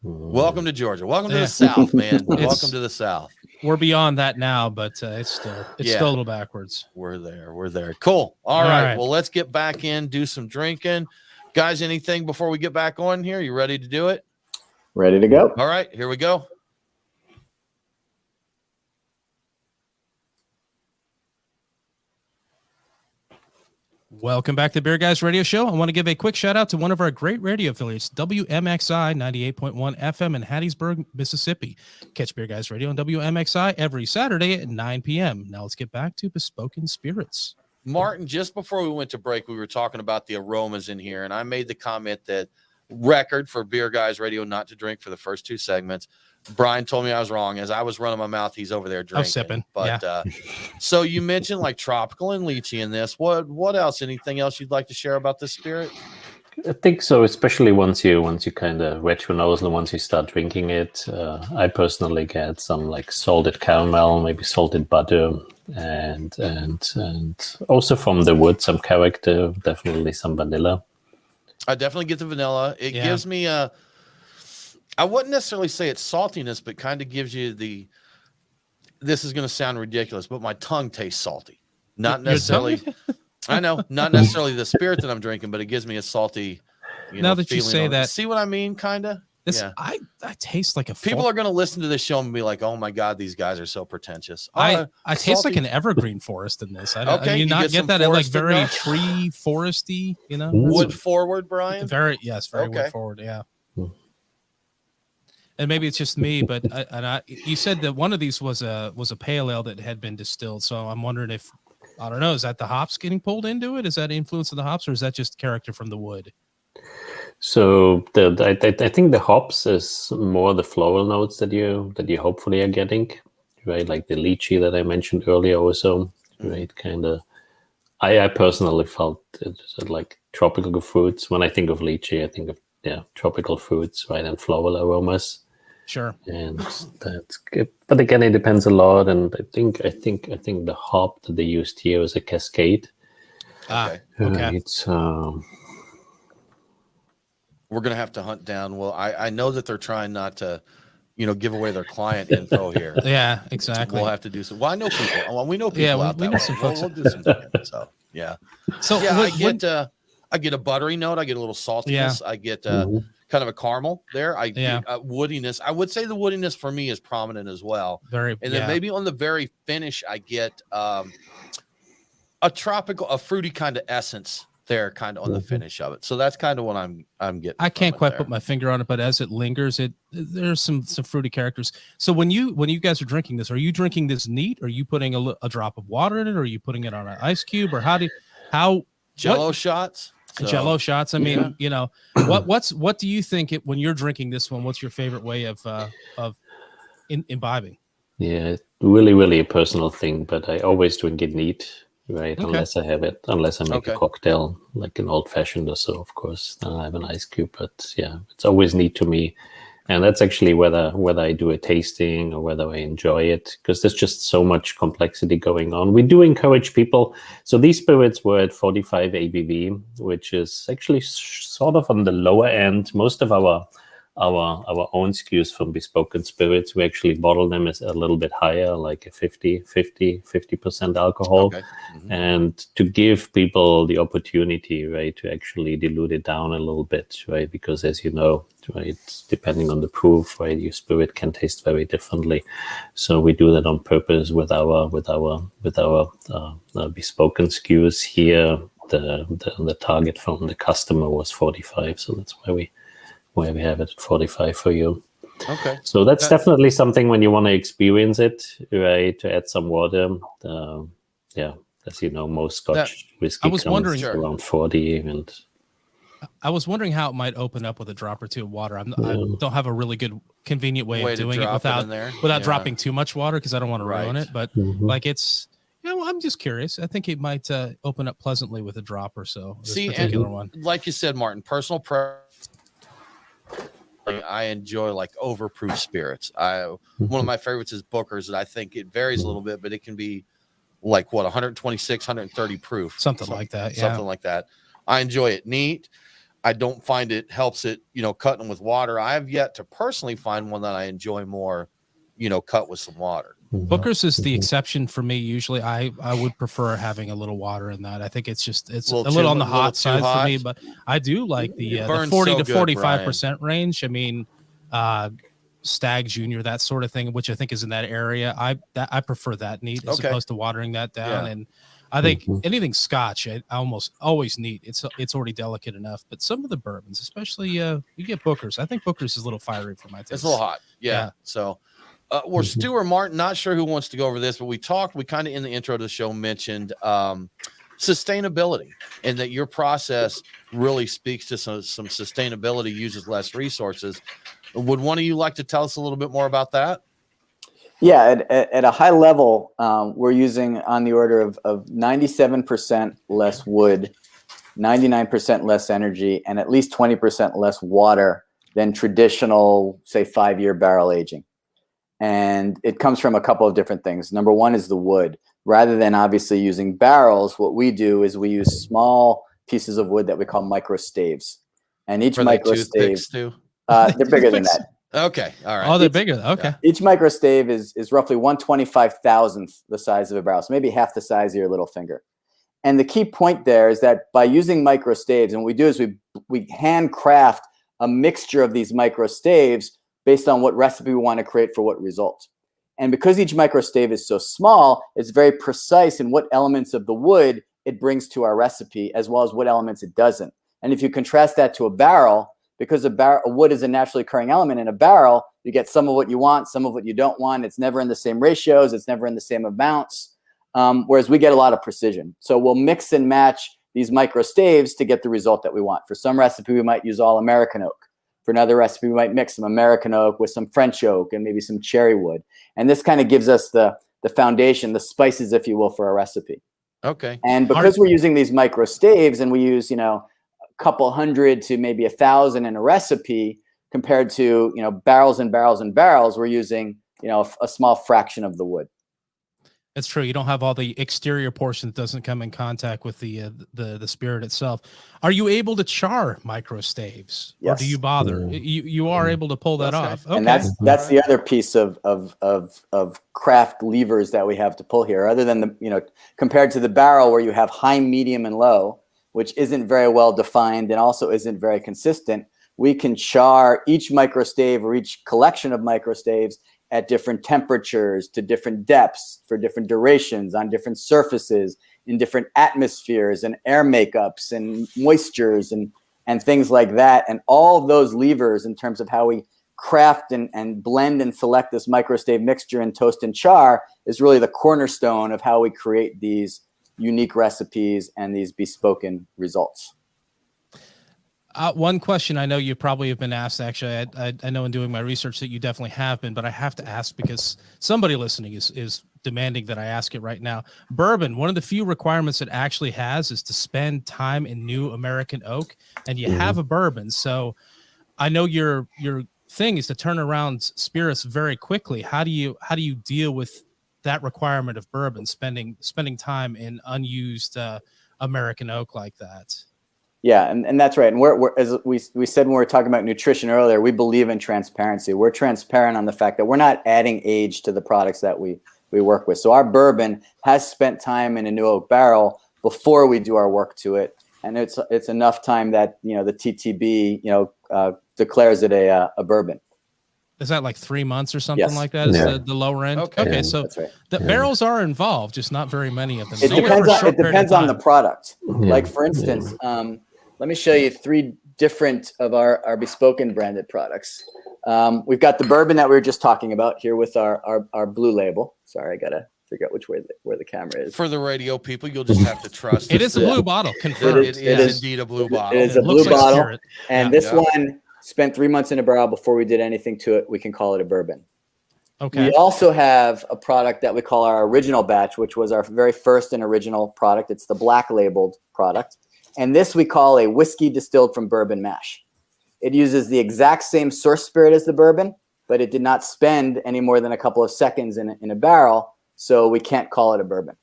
welcome to Georgia. Welcome to the South, man. Welcome to the South. We're beyond that now, but it's still a little backwards. We're there. Cool. All right. Well, let's get back in, do some drinking. Guys, anything before we get back on here? You ready to do it? Ready to go. All right, here we go. Welcome back to the Beer Guys Radio Show. I want to give a quick shout out to one of our great radio affiliates, WMXI 98.1 FM in Hattiesburg, Mississippi. Catch Beer Guys Radio on WMXI every Saturday at 9 p.m. Now let's get back to Bespoken Spirits. Martin, just before we went to break, we were talking about the aromas in here, and I made the comment that record for Beer Guys Radio not to drink for the first 2 segments. Brian told me I was wrong. As I was running my mouth, he's over there drinking. I'm sipping. But so you mentioned like tropical and lychee in this. What else? Anything else you'd like to share about this spirit? I think so, especially once you kind of wet your nose and once you start drinking it. I personally get some like salted caramel, maybe salted butter, and also from the wood some character, definitely some vanilla. I definitely get the vanilla. It gives me I wouldn't necessarily say it's saltiness, but kind of gives you this is going to sound ridiculous, but my tongue tastes salty. Not necessarily, I know, not necessarily the spirit that I'm drinking, but it gives me a salty, now that you say that, see what I mean? Kind of. Yeah. I taste like a people are going to listen to this show and be like, oh my God, these guys are so pretentious. I taste like an evergreen forest in this. I you not get that like very tree foresty, you know? Wood forward, Brian? Very wood forward. Yeah. And maybe it's just me, but you said that one of these was a pale ale that had been distilled. So I'm wondering if, I don't know, is that the hops getting pulled into it? Is that influence of the hops, or is that just character from the wood? So I think the hops is more the floral notes that you hopefully are getting, right? Like the lychee that I mentioned earlier also, right? Kind of. I personally felt it's like tropical fruits. When I think of lychee, I think of tropical fruits, right, and floral aromas. Sure. And that's good. But again, it depends a lot. And I think the hop that they used here is a Cascade. Okay. It's we're going to have to hunt down. Well, I know that they're trying not to, give away their client info here. Yeah, exactly. We'll have to do some. Well, I know people. Well, we know people out there. We'll do some. So, yeah. So yeah, I get a buttery note. I get a little saltiness. I get kind of a caramel there. I get woodiness. I would say the woodiness for me is prominent as well. And then maybe on the very finish, I get a fruity kind of essence there, kind of on the finish of it. So that's kind of what I'm getting. I can't quite put my finger on it, but as it lingers, there's some fruity characters. So when you guys are drinking this, are you drinking this neat? Are you putting a drop of water in it? Or are you putting it on an ice cube? Or Jello shots? Jello shots. I mean, what do you think when you're drinking this one? What's your favorite way of imbibing? Yeah, really, really a personal thing, but I always drink it neat. Right, Okay. unless I make a cocktail, like an old fashioned or so, of course, then I have an ice cube. But yeah, it's always neat to me. And that's actually whether I do a tasting or whether I enjoy it, because there's just so much complexity going on. We do encourage people. So these spirits were at 45 ABV, which is actually sort of on the lower end. Most of our own SKUs from Bespoken Spirits, we actually bottle them as a little bit higher, like a 50% alcohol. Okay. And to give people the opportunity, right, to actually dilute it down a little bit, right? Because as you know, right, depending on the proof, right, your spirit can taste very differently. So we do that on purpose with our Bespoken SKUs here. The target from the customer was 45, so that's why we have it at 45 for you. Okay. So that's definitely something when you want to experience it, right? To add some water. As you know, most Scotch whiskey comes around 40. And I was wondering how it might open up with a drop or two of water. I don't have a really good, convenient way of doing it without dropping too much water, because I don't want to ruin it. But like it's, I'm just curious. I think it might open up pleasantly with a drop or so. One, like you said, Martin, personal preference. I enjoy like overproof spirits. One of my favorites is Booker's, and I think it varies a little bit, but it can be like 126, 130 proof, something like that. Something like that. I enjoy it neat. I don't find it helps it, cutting with water. I have yet to personally find one that I enjoy more, cut with some water. Booker's is the exception for me. Usually I would prefer having a little water in that. I think it's a little on the hot side for me, but I do like the 40 to 45% range. I mean, Stag Junior, that sort of thing, which I think is in that area. I prefer that neat as opposed to watering that down. And I think anything Scotch, I almost always neat. It's already delicate enough, but some of the bourbons, especially you get Booker's. I think Booker's is a little fiery for my taste. It's a little hot. Yeah. So we're Stu or Martin, not sure who wants to go over this, but we kind of in the intro to the show mentioned sustainability, and that your process really speaks to some sustainability, uses less resources. Would one of you like to tell us a little bit more about that? Yeah, at a high level, we're using on the order of 97% less wood, 99% less energy, and at least 20% less water than traditional, say, 5-year barrel aging. And it comes from a couple of different things. Number one is the wood. Rather than obviously using barrels, what we do is we use small pieces of wood that we call micro staves. And each micro stave, they're bigger than that. Okay. All right. Oh, they're bigger. Okay. Each micro stave is roughly 1/25,000th the size of a barrel, so maybe half the size of your little finger. And the key point there is that by using micro staves, and what we do is we handcraft a mixture of these micro staves based on what recipe we want to create for what result. And because each micro stave is so small, it's very precise in what elements of the wood it brings to our recipe, as well as what elements it doesn't. And if you contrast that to a barrel, because a wood is a naturally occurring element in a barrel, you get some of what you want, some of what you don't want. It's never in the same ratios. It's never in the same amounts. Whereas we get a lot of precision. So we'll mix and match these micro staves to get the result that we want. For some recipe, we might use all American oak. For another recipe, we might mix some American oak with some French oak and maybe some cherry wood. And this kind of gives us the foundation, the spices, if you will, for a recipe. Okay. And because we're using these micro staves and we use, a couple hundred to maybe 1,000 in a recipe compared to, barrels and barrels and barrels, we're using, a small fraction of the wood. That's true. You don't have all the exterior portion that doesn't come in contact with the spirit itself. Are you able to char micro staves? Yes. Or do you bother? You are able to pull that off. Okay. And that's the other piece of craft levers that we have to pull here. Other than compared to the barrel where you have high, medium, and low, which isn't very well defined and also isn't very consistent, we can char each micro stave or each collection of micro staves at different temperatures, to different depths, for different durations, on different surfaces, in different atmospheres and air makeups and moistures and things like that. And all of those levers in terms of how we craft and blend and select this microstave mixture and toast and char is really the cornerstone of how we create these unique recipes and these bespoken results. One question I know you probably have been asked, actually, I know in doing my research that you definitely have been, but I have to ask because somebody listening is demanding that I ask it right now. Bourbon, one of the few requirements it actually has is to spend time in new American oak, and you have a bourbon. So I know your thing is to turn around spirits very quickly. How do you deal with that requirement of bourbon, spending time in unused American oak like that? Yeah, and that's right. And we're as we said when we were talking about nutrition earlier, we believe in transparency. We're transparent on the fact that we're not adding age to the products that we work with. So our bourbon has spent time in a new oak barrel before we do our work to it, and it's enough time that the TTB declares it a bourbon. Is that like 3 months or something like that? Yeah. Is the lower end? Okay, so that's right. The barrels are involved, just not very many of them. It depends on the product. Like for instance, let me show you 3 different of our Bespoken branded products. We've got the bourbon that we were just talking about here with our blue label. Sorry, I gotta figure out which way where the camera is. For the radio people, you'll just have to trust. It is a blue bottle. Confirmed. It is indeed a blue bottle. It is a blue bottle, spirit. and this one spent 3 months in a barrel before we did anything to it. We can call it a bourbon. Okay. We also have a product that we call our original batch, which was our very first and original product. It's the black labeled product. And this we call a whiskey distilled from bourbon mash. It uses the exact same source spirit as the bourbon, but it did not spend any more than a couple of seconds in a barrel, so we can't call it a bourbon.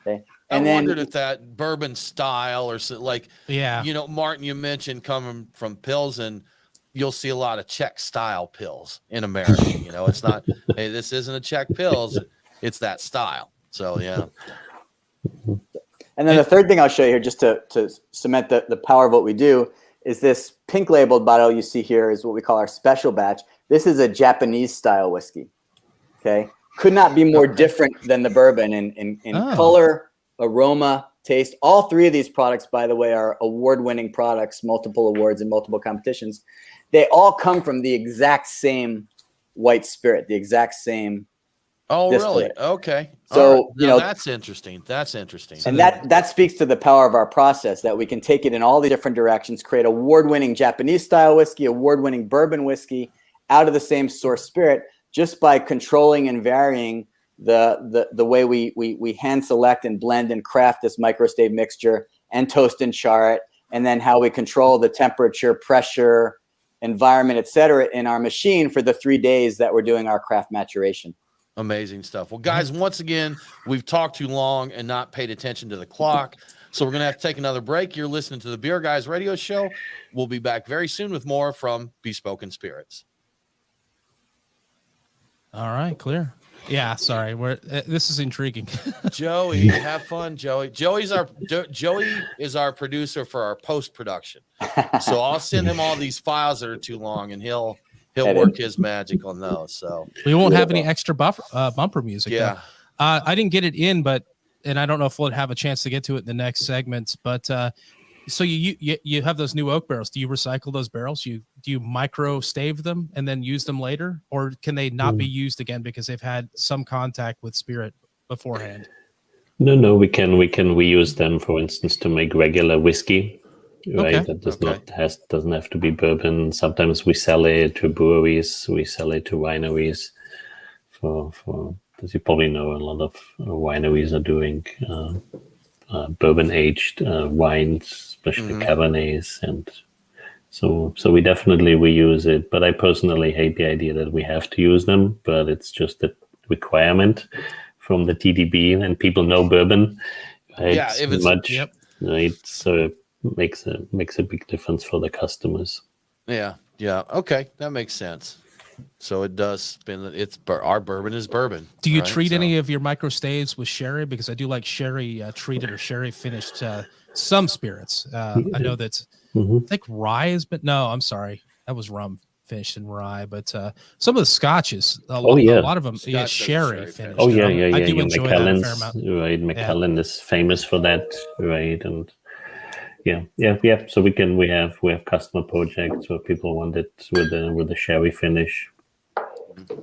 Okay. And I wondered if that bourbon style or like, yeah, Martin, you mentioned coming from Pilsen, you'll see a lot of Czech style pills in America. It's not, hey, this isn't a Czech pills, it's that style. So yeah. And then the third thing I'll show you here, just to cement the power of what we do, is this pink labeled bottle you see here is what we call our special batch. This is a Japanese style whiskey. Okay, could not be more different than the bourbon in color, aroma, taste. All 3 of these products, by the way, are award-winning products, multiple awards in multiple competitions. They all come from the exact same white spirit, the exact same. Oh, really? Okay. So, that's interesting. That's interesting. And that speaks to the power of our process, that we can take it in all the different directions, create award-winning Japanese style whiskey, award-winning bourbon whiskey out of the same source spirit, just by controlling and varying the way we hand select and blend and craft this microstave mixture and toast and char it, and then how we control the temperature, pressure, environment, etc. in our machine for the 3 days that we're doing our craft maturation. Amazing stuff. Well, guys, once again, we've talked too long and not paid attention to the clock. So we're going to have to take another break. You're listening to the Beer Guys radio show. We'll be back very soon with more from Bespoken Spirits. All right, clear. Yeah, sorry. This is intriguing. Joey, have fun, Joey. Joey is our producer for our post production. So I'll send him all these files that are too long, and he'll work his magic on those. So we won't have any extra bumper music. Yeah, I didn't get it in, and I don't know if we'll have a chance to get to it in the next segments. But so you have those new oak barrels. Do you recycle those barrels? Do you micro stave them and then use them later, or can they not be used again because they've had some contact with spirit beforehand? No, we can reuse them, for instance, to make regular whiskey. Right, Okay. that doesn't have to be bourbon. Sometimes we sell it to breweries, we sell it to wineries. For as you probably know, a lot of wineries are doing bourbon aged wines, especially Cabernets, and so we definitely reuse it. But I personally hate the idea that we have to use them, but it's just a requirement from the TDB, and people know bourbon. Right? Yeah, if it's much, right? So makes a big difference for the customers. Yeah. Okay, that makes sense. So it does spin. Our bourbon is bourbon. Do you treat any of your micro staves with sherry? Because I do like sherry treated or sherry finished some spirits. I know that I think rye has been. No, I'm sorry, that was rum finished in rye. But some of the scotches, a lot of them, sherry finished. Oh yeah. I do enjoy that a fair amount. Right, Macallan is famous for that. Right, and yeah. So we have customer projects where people want it with a sherry finish.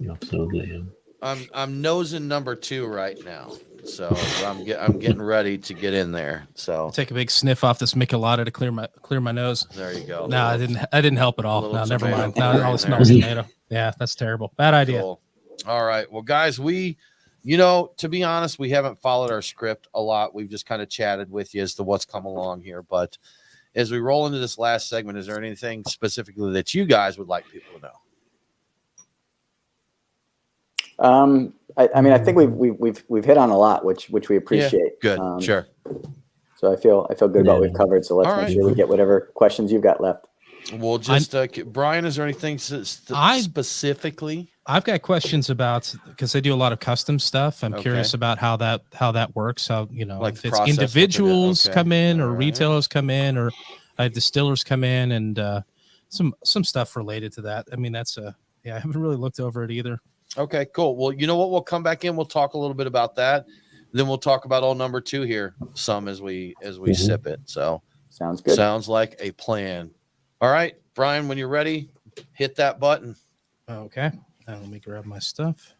Absolutely. Yeah. I'm nosing number 2 right now, so I'm getting ready to get in there. So I'll take a big sniff off this Michelada to clear my nose. There you go. No, I didn't help at all. No, never mind. Now all it smells tomato. Yeah, that's terrible. Bad idea. Cool. All right. Well, guys, to be honest, we haven't followed our script a lot. We've just kind of chatted with you as to what's come along here. But as we roll into this last segment, is there anything specifically that you guys would like people to know? I mean, I think we've hit on a lot, which we appreciate. Yeah, good. Sure. So I feel good about what we've covered. So let's make sure we get whatever questions you've got left. We'll just, Brian, is there anything specifically? I've got questions about, because I do a lot of custom stuff. I'm curious about how that works. How, like if it's individuals come in or retailers come in or distillers come in and some stuff related to that. I mean, I haven't really looked over it either. Okay, cool. Well, you know what? We'll come back in. We'll talk a little bit about that. Then we'll talk about all number 2 here some as we sip it. So sounds good. Sounds like a plan. All right, Brian, when you're ready, hit that button. Okay. Now let me grab my stuff.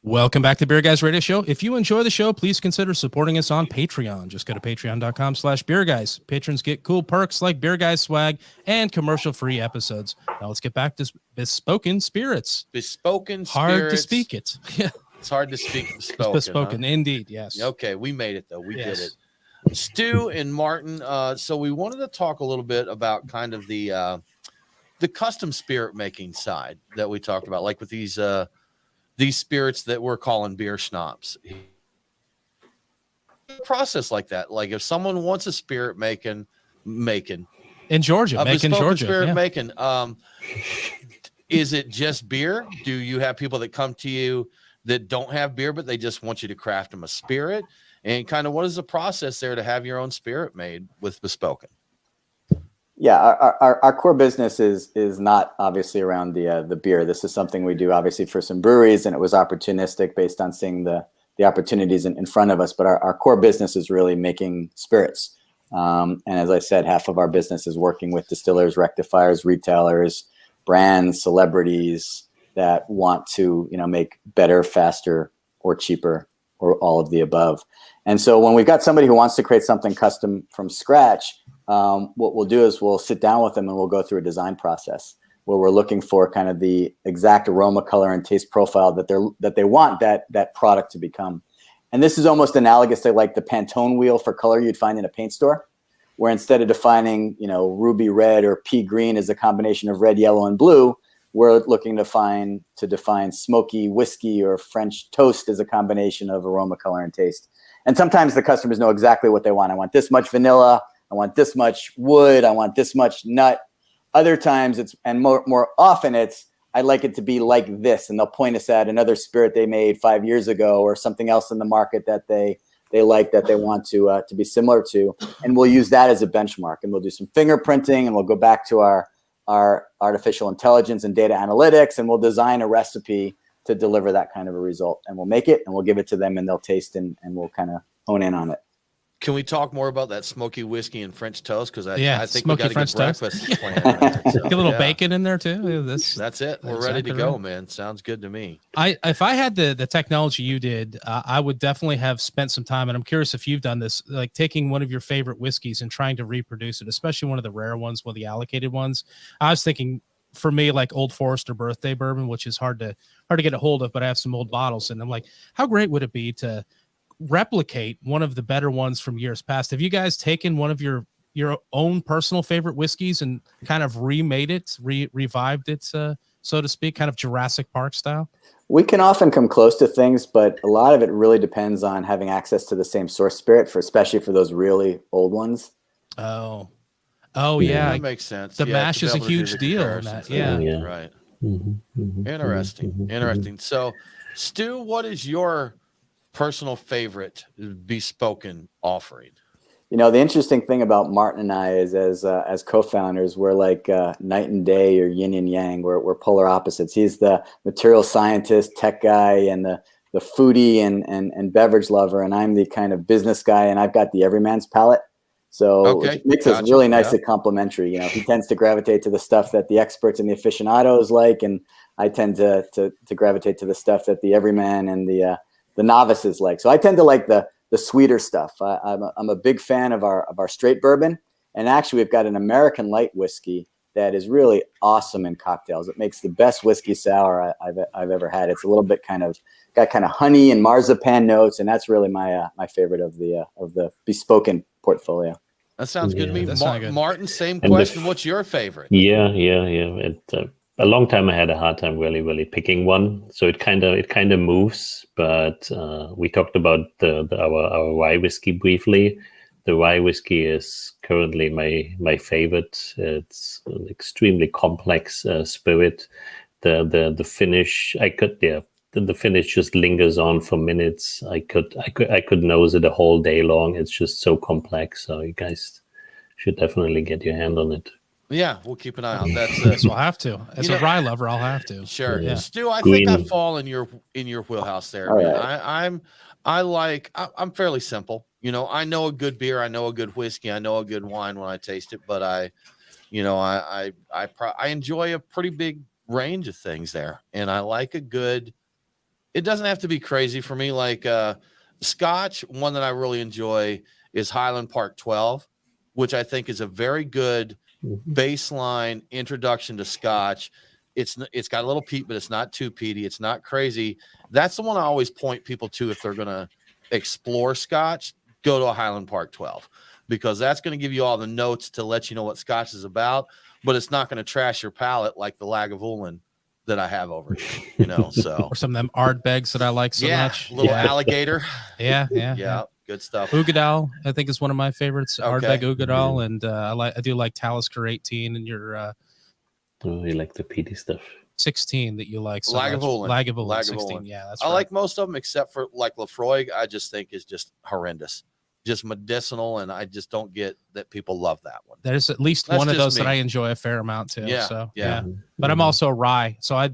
Welcome back to Beer Guys Radio Show. If you enjoy the show, please consider supporting us on Patreon. Just go to patreon.com/Beer Guys. Patrons get cool perks like Beer Guys swag and commercial-free episodes. Now let's get back to Bespoken Spirits. Bespoken Spirits. Hard to speak it. Yeah. It's hard to speak Bespoken. Bespoken, indeed, yes. Okay, we made it, though. We did it. Stu and Martin, so we wanted to talk a little bit about kind of the custom spirit making side that we talked about, like with these spirits that we're calling beer schnapps. Process like that. Like if someone wants a spirit making in Georgia, making Georgia, spirit making, is it just beer? Do you have people that come to you that don't have beer, but they just want you to craft them a spirit? And kind of what is the process there to have your own spirit made with Bespoken? Yeah, our core business is not obviously around the beer. This is something we do obviously for some breweries, and it was opportunistic based on seeing the opportunities in front of us. But our core business is really making spirits. And as I said, half of our business is working with distillers, rectifiers, retailers, brands, celebrities that want to make better, faster, or cheaper, or all of the above. And so when we've got somebody who wants to create something custom from scratch, what we'll do is we'll sit down with them and we'll go through a design process where we're looking for kind of the exact aroma, color, and taste profile that they want that product to become. And this is almost analogous to like the Pantone wheel for color you'd find in a paint store, where instead of defining ruby red or pea green as a combination of red, yellow, and blue, we're looking to define smoky whiskey or French toast as a combination of aroma, color, and taste. And sometimes the customers know exactly what they want. I want this much vanilla. I want this much wood. I want this much nut. Other times more often I'd like it to be like this. And they'll point us at another spirit they made 5 years ago or something else in the market that they like, that they want to be similar to. And we'll use that as a benchmark, and we'll do some fingerprinting, and we'll go back to our artificial intelligence and data analytics, and we'll design a recipe to deliver that kind of a result. And we'll make it, and we'll give it to them, and they'll taste, and we'll kind of hone in on it. Can we talk more about that smoky whiskey and French toast? Because I think we smoky got to French get toast. breakfast planned. There, so, Get a little bacon in there too. That's it. We're ready to go, man. Sounds good to me. If I had the technology you did, I would definitely have spent some time, and I'm curious if you've done this, like taking one of your favorite whiskeys and trying to reproduce it, especially one of the rare ones, one of the allocated ones. I was thinking, for me, like Old Forester birthday bourbon, which is hard to get a hold of, but I have some old bottles, and I'm like, how great would it be to replicate one of the better ones from years past? Have you guys taken one of your own personal favorite whiskeys and kind of remade it, revived it, so to speak, kind of Jurassic Park style? We can often come close to things, but a lot of it really depends on having access to the same source spirit, especially for those really old ones. Oh yeah, that makes sense. The mash is a huge deal in that. Yeah. Right. Mm-hmm. Interesting. So, Stu, what is your personal favorite Bespoken offering? The interesting thing about Martin and I is, as co-founders, we're like night and day, or yin and yang. We're polar opposites. He's the material scientist, tech guy, and the foodie and beverage lover, and I'm the kind of business guy, and I've got the everyman's palate. So it makes us really nicely complementary. He tends to gravitate to the stuff that the experts and the aficionados like, and I tend to gravitate to the stuff that the everyman and the novices like. So I tend to like the sweeter stuff. I'm a big fan of our straight bourbon, and actually we've got an American light whiskey that is really awesome in cocktails. It makes the best whiskey sour I've ever had. It's a little bit got honey and marzipan notes, and that's really my favorite of the Bespoken portfolio. That sounds good to me. Good. Martin, same question. What's your favorite? Yeah. A long time I had a hard time really picking one. So it kind of moves. But we talked about our rye whiskey briefly. The rye whiskey is currently my favorite. It's an extremely complex spirit. The finish the finish just lingers on for minutes. I could nose it a whole day long. It's just so complex. So you guys should definitely get your hand on it. Yeah, we'll keep an eye on that. So I'll have to. As a rye lover, I'll have to. Sure. Yeah. Stu, I think I fall in your wheelhouse there. All man. right. I'm fairly simple. I know a good beer, I know a good whiskey, I know a good wine when I taste it, but I enjoy a pretty big range of things there, and I like a good. It doesn't have to be crazy for me. Like Scotch, one that I really enjoy is Highland Park 12, which I think is a very good baseline introduction to Scotch. It's got a little peat, but it's not too peaty. It's not crazy. That's the one I always point people to if they're going to explore Scotch. Go to a Highland Park 12, because that's going to give you all the notes to let you know what Scotch is about, but it's not going to trash your palate like the Lagavulin that I have over here, so. Or some of them Ardbegs that I like so much. Little alligator. Yeah. Good stuff. Ugadal, I think, is one of my favorites. Okay. Ardbeg Ugadal, and I do like Talisker 18 and your you like the peaty stuff. 16 that you like so Lagavulin. much. Lagavulin 16. Yeah, that's I like most of them except for like Lafroig. I just think is just horrendous. Just medicinal, and I just don't get that people love that one. There's at least one of those that I enjoy a fair amount too. Yeah, so yeah. But I'm also a rye, so I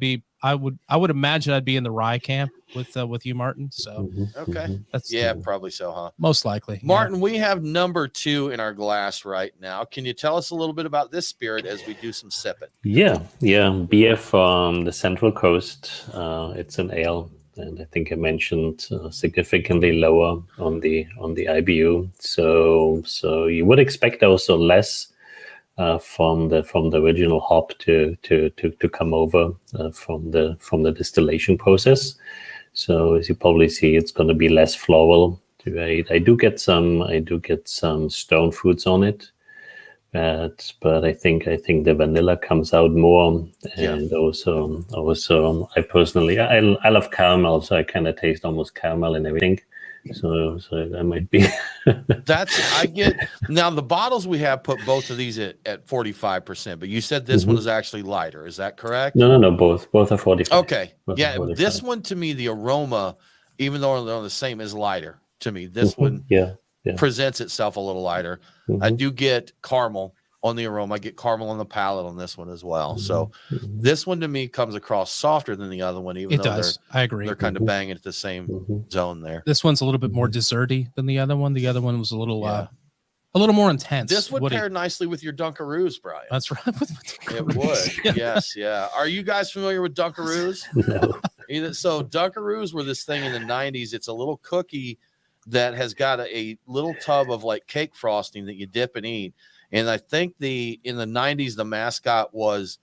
would imagine I'd be in the rye camp with you, Martin. So okay, that's probably so, huh? Most likely. Martin, we have number 2 in our glass right now. Can you tell us a little bit about this spirit as we do some sipping? Yeah, beer from the Central Coast. It's an ale. And I think I mentioned significantly lower on the IBU. So you would expect also less from the original hop to come over from the distillation process. So as you probably see, it's going to be less floral. Right? I do get some stone fruits on it. But I think the vanilla comes out more, and also I personally I love caramel, so I kind of taste almost caramel and everything. So that might be. I get now the bottles we have put both of these at 45%, but you said this one is actually lighter. Is that correct? No. Both are 45. Okay. Both Yeah. are 45. This one to me, the aroma, even though they're the same, is lighter to me. This one presents itself a little lighter. I do get caramel on the aroma. I get caramel on the palate on this one as well. So this one to me comes across softer than the other one, even though I agree. They're kind of banging at the same zone there. This one's a little bit more desserty than the other one. The other one was a little more intense. This would pair nicely with your Dunkaroos, Brian. That's right. It would. Yes. Yeah. Are you guys familiar with Dunkaroos? No. So Dunkaroos were this thing in the 90s. It's a little cookie that has got a little tub of like cake frosting that you dip and eat. And I think in the 90s, the mascot was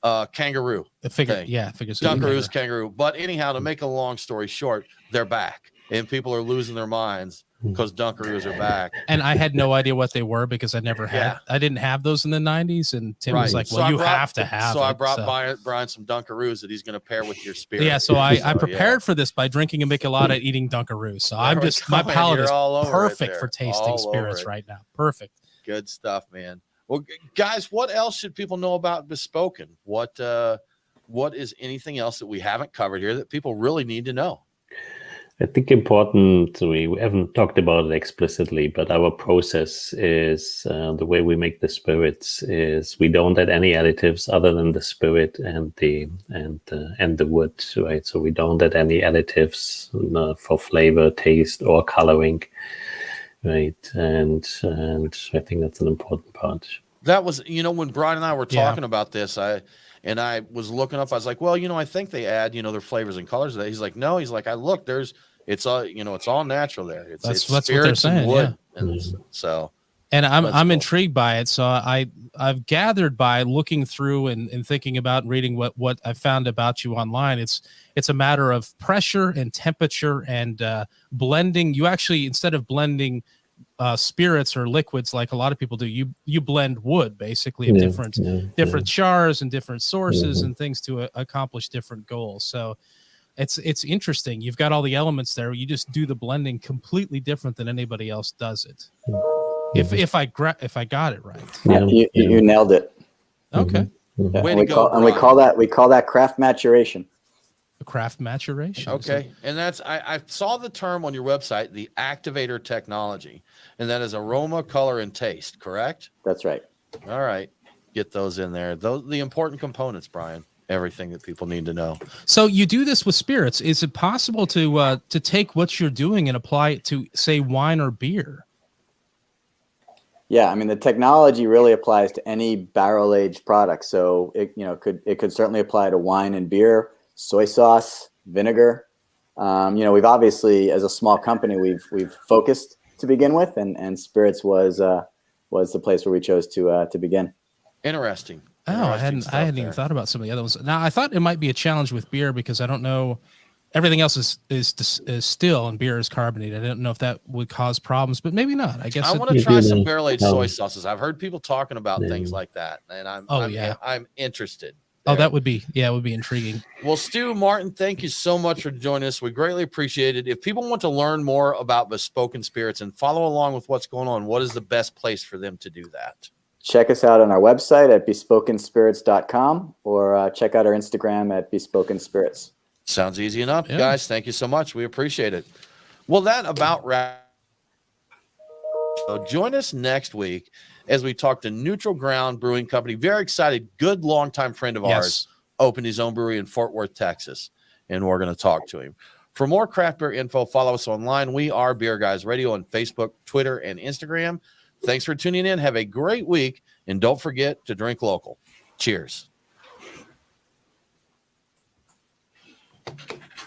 kangaroo. Dunkaroos kangaroo. But anyhow, to make a long story short, they're back. And people are losing their minds because Dunkaroos are back. And I had no idea what they were because I didn't have those in the 90s. And Tim was like, well, have to have it. So I brought Brian some Dunkaroos that he's going to pair with your spirit. Yeah, so I prepared for this by drinking a Michelada, eating Dunkaroos. So my palate is perfect for tasting spirits right now. Perfect. Good stuff, man. Well, guys, what else should people know about Bespoken? What is anything else that we haven't covered here that people really need to know? I think important, we haven't talked about it explicitly, but our process is the way we make the spirits is we don't add any additives other than the spirit and the wood, right? So we don't add any additives for flavor, taste, or coloring. Right. And I think that's an important part. That was, when Brian and I were talking about this, I was looking up, I was like, well, I think they add, their flavors and colors. He's like, no, he's like, it's all, it's all natural there. That's what they're saying. Wood. And so, and I'm intrigued by it. So I've gathered by looking through and thinking about and reading what I found about you online. It's a matter of pressure and temperature and blending. You actually, instead of blending spirits or liquids like a lot of people do, you blend wood basically of different chars and different sources and things to accomplish different goals. So it's interesting. You've got all the elements there. You just do the blending completely different than anybody else does it. If I got it right. You nailed it. Okay. Yeah, we call that craft maturation. Craft maturation. Okay. And that's I saw the term on your website, the ACTivator technology, and that is aroma, color, and taste, correct? That's right. All right. Get those in there. Those the important components, Brian. Everything that people need to know. So you do this with spirits. Is it possible to take what you're doing and apply it to, say, wine or beer? Yeah, I mean, the technology really applies to any barrel-aged product. So it could certainly apply to wine and beer, soy sauce, vinegar. We've obviously, as a small company, we've focused to begin with, and spirits was the place where we chose to begin. Interesting. Oh, I hadn't even thought about some of the other ones. Now I thought it might be a challenge with beer because I don't know. Everything else is still, and beer is carbonated. I don't know if that would cause problems, but maybe not. I guess I want to try some barrel-aged soy sauces. I've heard people talking about things like that, and I'm interested. There. Oh, that would be intriguing. Well, Stu, Martin, thank you so much for joining us. We greatly appreciate it. If people want to learn more about Bespoken Spirits and follow along with what's going on, what is the best place for them to do that? Check us out on our website at bespokenspirits.com or check out our Instagram at Bespoken Spirits. Sounds easy enough. Yeah. Guys, thank you so much. We appreciate it. Well, that about wraps. So join us next week as we talk to Neutral Ground Brewing Company. Very excited. Good longtime friend of ours opened his own brewery in Fort Worth, Texas, and we're going to talk to him. For more craft beer info, follow us online. We are Beer Guys Radio on Facebook, Twitter, and Instagram. Thanks for tuning in. Have a great week, and don't forget to drink local. Cheers.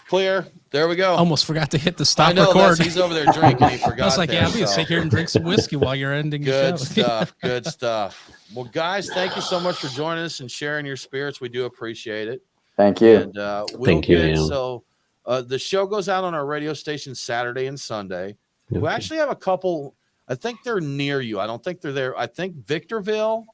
Clear. There we go. Almost forgot to hit the stop record. He's over there drinking. He forgot. I was like, I'm going to sit here and drink some whiskey while you're ending the show. Good stuff. Well, guys, thank you so much for joining us and sharing your spirits. We do appreciate it. Thank you. And thank you. So the show goes out on our radio station Saturday and Sunday. Okay. We actually have a couple. I think they're near you. I don't think they're there. I think Victorville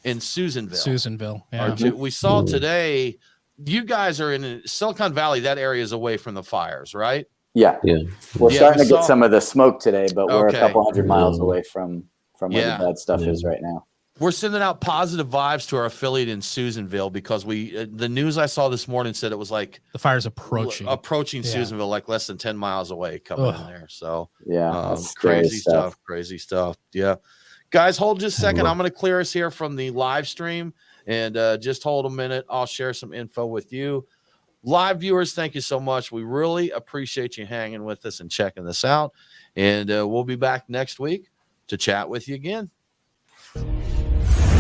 and Susanville. Yeah. We saw today. You guys are in Silicon Valley. That area is away from the fires, right? Yeah. Yeah. We're Yeah, starting we to get saw- some of the smoke today, but we're Okay. a couple hundred miles Yeah. away from where Yeah. the bad stuff Yeah. is right now. We're sending out positive vibes to our affiliate in Susanville because the news I saw this morning said it was like The fire's approaching. approaching Yeah. Susanville, like less than 10 miles away coming Ugh. in there. So Yeah, that's scary crazy stuff. Crazy stuff. Yeah. Guys, hold just a second. I'm going to clear us here from the live stream and just hold a minute. I'll share some info with you. Live viewers, thank you so much. We really appreciate you hanging with us and checking this out. And we'll be back next week to chat with you again.